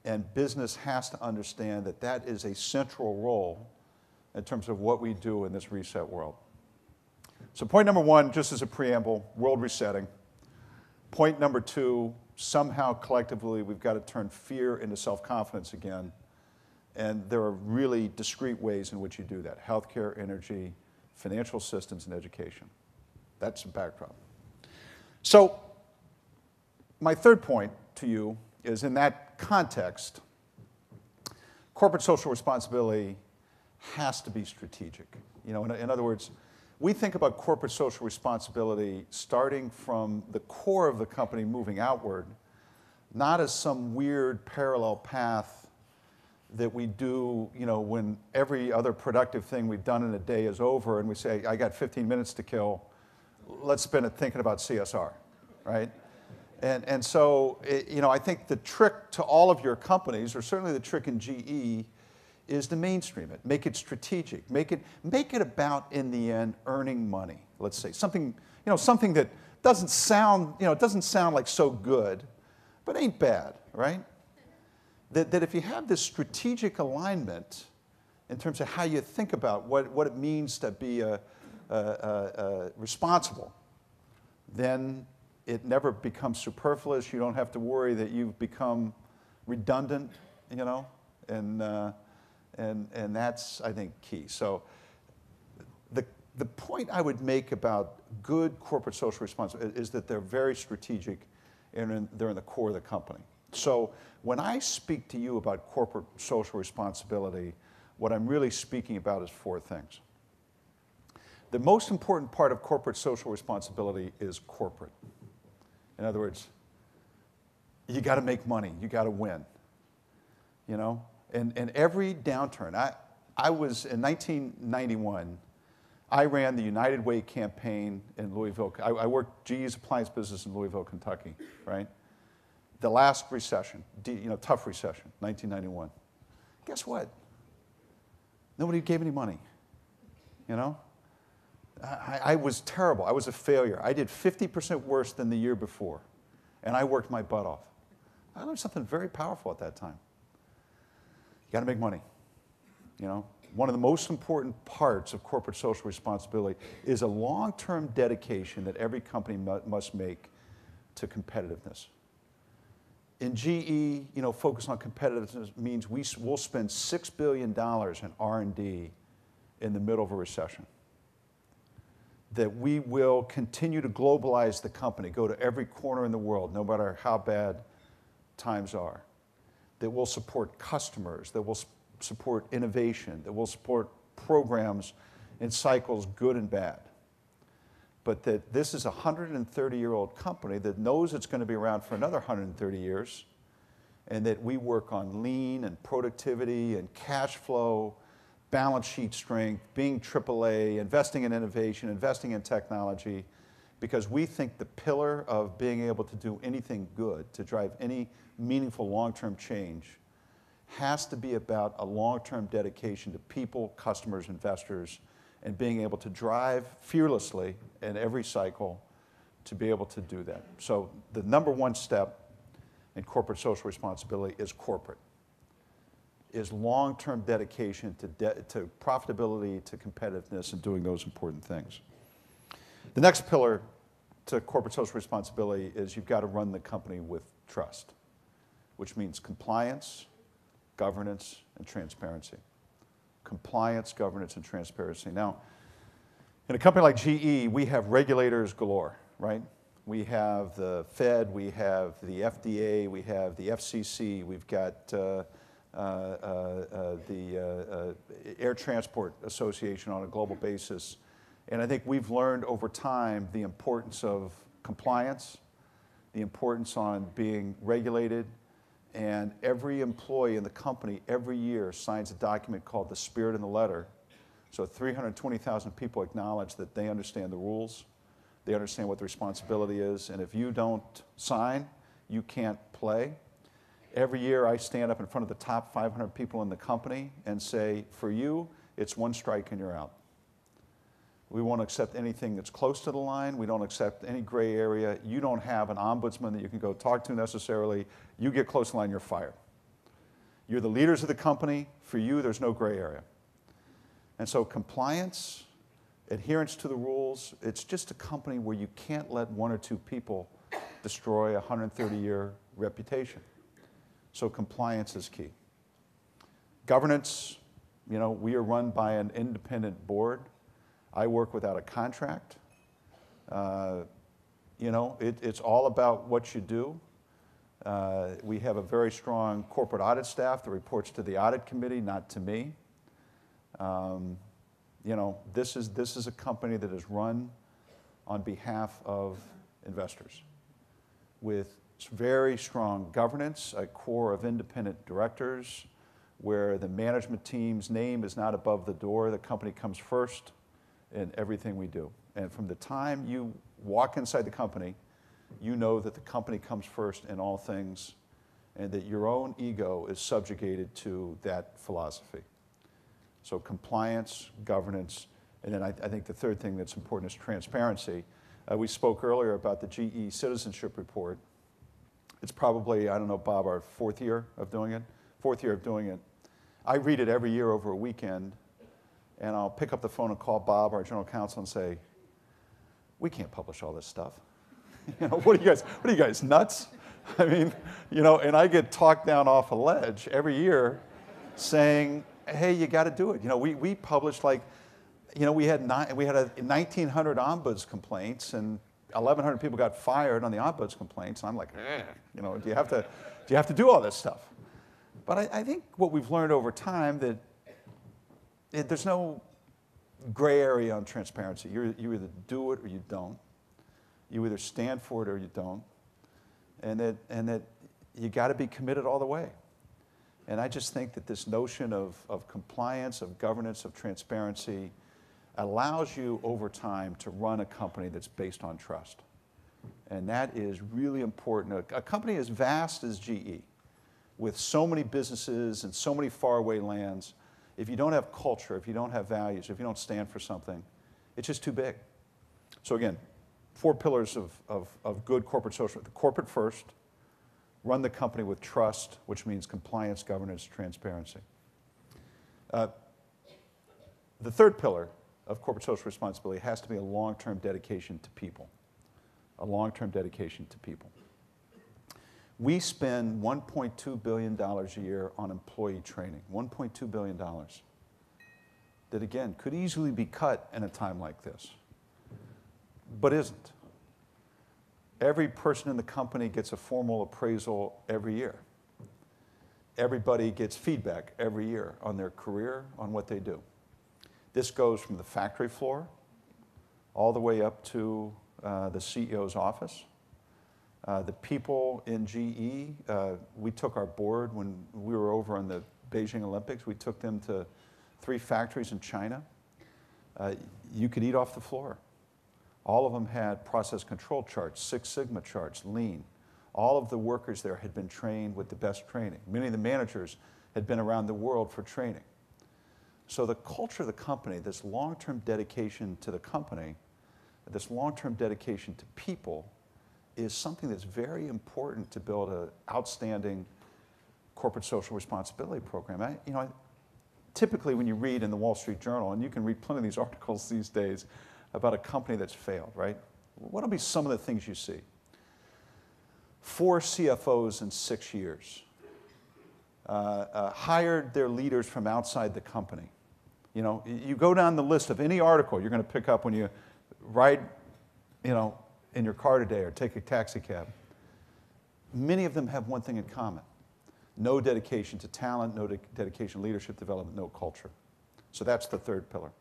And business has to understand that that is a central role in terms of what we do in this reset world. So point number one, just as a preamble, world resetting. Point number two, somehow collectively we've got to turn fear into self-confidence again. And there are really discrete ways in which you do that. Healthcare, energy, financial systems, and education. That's the backdrop. So my third point to you is in that context, corporate social responsibility has to be strategic. You know, in other words, we think about corporate social responsibility starting from the core of the company moving outward, not as some weird parallel path that we do, you know, when every other productive thing we've done in a day is over and we say, I got 15 minutes to kill, let's spend it thinking about CSR, right? And so, you know, I think the trick to all of your companies, or certainly the trick in GE, is to mainstream it, make it strategic, make it about, in the end, earning money, let's say. Something, you know, something that doesn't sound, you know, it doesn't sound like so good, but ain't bad, right? That if you have this strategic alignment in terms of how you think about what it means to be responsible, then it never becomes superfluous. You don't have to worry that you've become redundant, you know, and that's, I think, key. So the point I would make about good corporate social responsibility is that they're very strategic and they're in the core of the company. So when I speak to you about corporate social responsibility, what I'm really speaking about is four things. The most important part of corporate social responsibility is corporate. In other words, you got to make money, you got to win, you know? And every downturn, I was, in 1991, I ran the United Way campaign in Louisville. I worked GE's appliance business in Louisville, Kentucky, right? The last recession, you know, tough recession, 1991. Guess what? Nobody gave any money, you know? I was terrible. I was a failure. I did 50% worse than the year before, and I worked my butt off. I learned something very powerful at that time. You got to make money, you know? One of the most important parts of corporate social responsibility is a long-term dedication that every company must make to competitiveness. In GE, you know, focus on competitiveness means we'll spend $6 billion in R&D in the middle of a recession. That we will continue to globalize the company, go to every corner in the world, no matter how bad times are. That will support customers, that will support innovation, that will support programs in cycles good and bad. But that this is a 130-year-old company that knows it's going to be around for another 130 years, and that we work on lean and productivity and cash flow, balance sheet strength, being AAA, investing in innovation, investing in technology, because we think the pillar of being able to do anything good, to drive any meaningful long-term change, has to be about a long-term dedication to people, customers, investors, and being able to drive fearlessly in every cycle to be able to do that. So the number one step in corporate social responsibility is corporate. Is long-term dedication to profitability, to competitiveness, and doing those important things. The next pillar to corporate social responsibility is you've got to run the company with trust, which means compliance, governance, and transparency. Compliance, governance, and transparency. Now, in a company like GE, we have regulators galore, right? We have the Fed, we have the FDA, we have the FCC, we've got the Air Transport Association on a global basis. And I think we've learned over time the importance of compliance, the importance on being regulated, and every employee in the company every year signs a document called the Spirit in the Letter. So 320,000 people acknowledge that they understand the rules, they understand what the responsibility is, and if you don't sign, you can't play. Every year I stand up in front of the top 500 people in the company and say, for you, it's one strike and you're out. We won't accept anything that's close to the line. We don't accept any gray area. You don't have an ombudsman that you can go talk to necessarily. You get close to the line, you're fired. You're the leaders of the company. For you, there's no gray area. And so compliance, adherence to the rules, it's just a company where you can't let one or two people destroy a 130-year reputation. So compliance is key. Governance, you know, we are run by an independent board. I work without a contract. You know, it's all about what you do. We have a very strong corporate audit staff that reports to the audit committee, not to me. You know, this is a company that is run on behalf of investors with very strong governance, a core of independent directors, where the management team's name is not above the door. The company comes first in everything we do. And from the time you walk inside the company, you know that the company comes first in all things and that your own ego is subjugated to that philosophy. So compliance, governance, and then I think the third thing that's important is transparency. We spoke earlier about the GE citizenship report. It's probably, I don't know, Bob, our fourth year of doing it. I read it every year over a weekend, and I'll pick up the phone and call Bob, our general counsel, and say, we can't publish all this stuff. You know, what are you guys, nuts? I mean, you know, and I get talked down off a ledge every year saying, hey, you got to do it. You know, we published like, you know, we had 1,900 ombuds complaints, and 1,100 people got fired on the ombuds complaints. And I'm like, you know, do you have to do all this stuff? But I think what we've learned over time that there's no gray area on transparency. You either do it or you don't. You either stand for it or you don't. And that you got to be committed all the way. And I just think that this notion of compliance, of governance, of transparency allows you over time to run a company that's based on trust. And that is really important. A company as vast as GE, with so many businesses and so many faraway lands, if you don't have culture, if you don't have values, if you don't stand for something, it's just too big. So again, 4 pillars of good corporate social. The corporate first, run the company with trust, which means compliance, governance, transparency. The third pillar of corporate social responsibility has to be a long-term dedication to people. A long-term dedication to people. We spend $1.2 billion a year on employee training, $1.2 billion, that again, could easily be cut in a time like this, but isn't. Every person in the company gets a formal appraisal every year. Everybody gets feedback every year on their career, on what they do. This goes from the factory floor all the way up to the CEO's office. The people in GE, we took our board when we were over on the Beijing Olympics. We took them to 3 factories in China. You could eat off the floor. All of them had process control charts, 6 Sigma charts, lean. All of the workers there had been trained with the best training. Many of the managers had been around the world for training. So the culture of the company, this long-term dedication to the company, this long-term dedication to people, is something that's very important to build an outstanding corporate social responsibility program. Typically when you read in the Wall Street Journal, and you can read plenty of these articles these days about a company that's failed, right? What will be some of the things you see? 4 CFOs in 6 years. Hired their leaders from outside the company. You know, you go down the list of any article you're going to pick up when you ride, you know, in your car today or take a taxi cab. Many of them have one thing in common. No dedication to talent, no dedication to leadership development, no culture. So that's the third pillar.